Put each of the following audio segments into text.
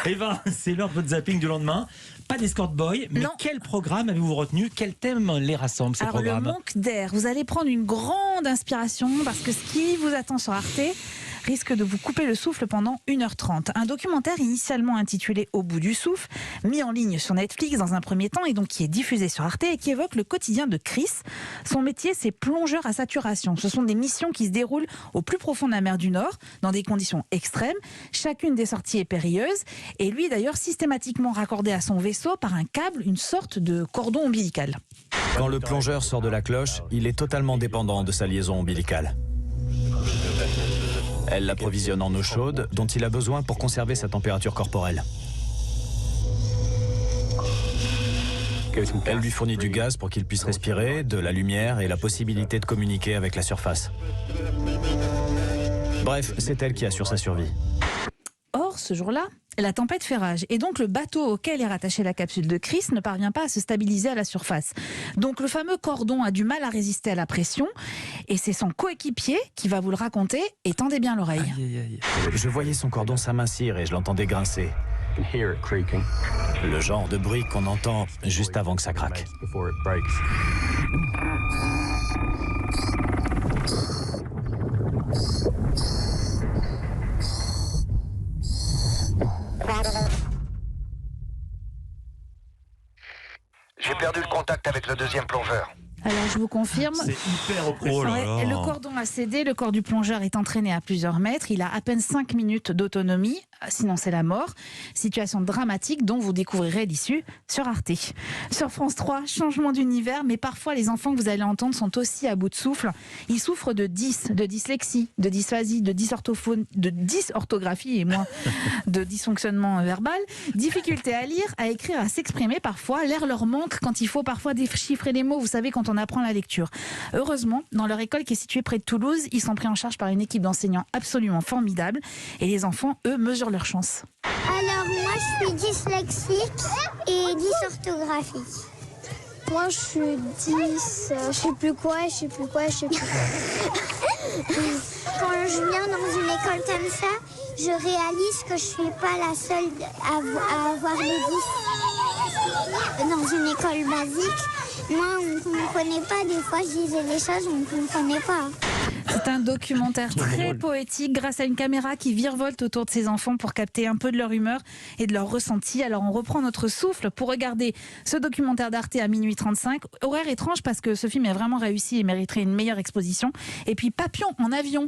Eva, c'est l'heure de votre zapping du lendemain. Pas d'escort boy, mais Non. quel programme avez-vous retenu? Quel thème les rassemble, ces Alors programmes? le manque d'air, vous allez prendre une grande inspiration parce que ce qui vous attend sur Arte risque de vous couper le souffle pendant 1h30. Un documentaire initialement intitulé Au bout du souffle, mis en ligne sur Netflix dans un premier temps et donc qui est diffusé sur Arte et qui évoque le quotidien de Chris. Son métier, c'est plongeur à saturation. Ce sont des missions qui se déroulent au plus profond de la mer du Nord, dans des conditions extrêmes. Chacune des sorties est périlleuse et lui d'ailleurs systématiquement raccordé à son vaisseau par un câble, une sorte de cordon ombilical. Quand le plongeur sort de la cloche, il est totalement dépendant de sa liaison ombilicale. Elle l'approvisionne en eau chaude dont il a besoin pour conserver sa température corporelle. Elle lui fournit du gaz pour qu'il puisse respirer, de la lumière et la possibilité de communiquer avec la surface. Bref, c'est elle qui assure sa survie. Or, ce jour-là, la tempête fait rage et donc le bateau auquel est rattachée la capsule de Chris ne parvient pas à se stabiliser à la surface. Donc le fameux cordon a du mal à résister à la pression et c'est son coéquipier qui va vous le raconter et tendez bien l'oreille. Je voyais son cordon s'amincir et je l'entendais grincer. Le genre de bruit qu'on entend juste avant que ça craque. J'ai perdu le contact avec le deuxième plongeur. Alors je vous confirme, C'est hyper oppressant. ouais, le cordon a cédé, le corps du plongeur est entraîné à plusieurs mètres, il a à peine 5 minutes d'autonomie, sinon c'est la mort. Situation dramatique dont vous découvrirez l'issue sur Arte. Sur France 3, changement d'univers, mais parfois les enfants que vous allez entendre sont aussi à bout de souffle. Ils souffrent de dyslexie, de dysphasie, de dysorthographie et moins de dysfonctionnement verbal. Difficulté à lire, à écrire, à s'exprimer parfois. L'air leur manque quand il faut parfois déchiffrer les mots, vous savez, quand on apprend la lecture. Heureusement, dans leur école qui est située près de Toulouse, ils sont pris en charge par une équipe d'enseignants absolument formidable et les enfants, eux, mesurent leur chance. Alors moi je suis dyslexique et dysorthographique. Moi je suis je sais plus quoi. Quand je viens dans une école comme ça, je réalise que je suis pas la seule à avoir le 10. Dans une école basique, moi on ne comprenait pas, des fois je disais des choses, on ne comprenait pas. C'est un documentaire très poétique grâce à une caméra qui virevolte autour de ces enfants pour capter un peu de leur humeur et de leur ressenti. Alors on reprend notre souffle pour regarder ce documentaire d'Arte à minuit 35. Horaire étrange parce que ce film est vraiment réussi et mériterait une meilleure exposition. Et puis Papillon en avier,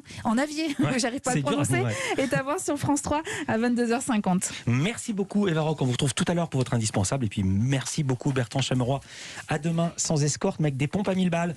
j'arrive pas à le prononcer, est à voir sur France 3 à 22h50. Merci beaucoup Eva Rock, on vous retrouve tout à l'heure pour votre indispensable. Et puis merci beaucoup Bertrand Chameroy. À demain sans escorte mais avec des pompes à 1000 balles.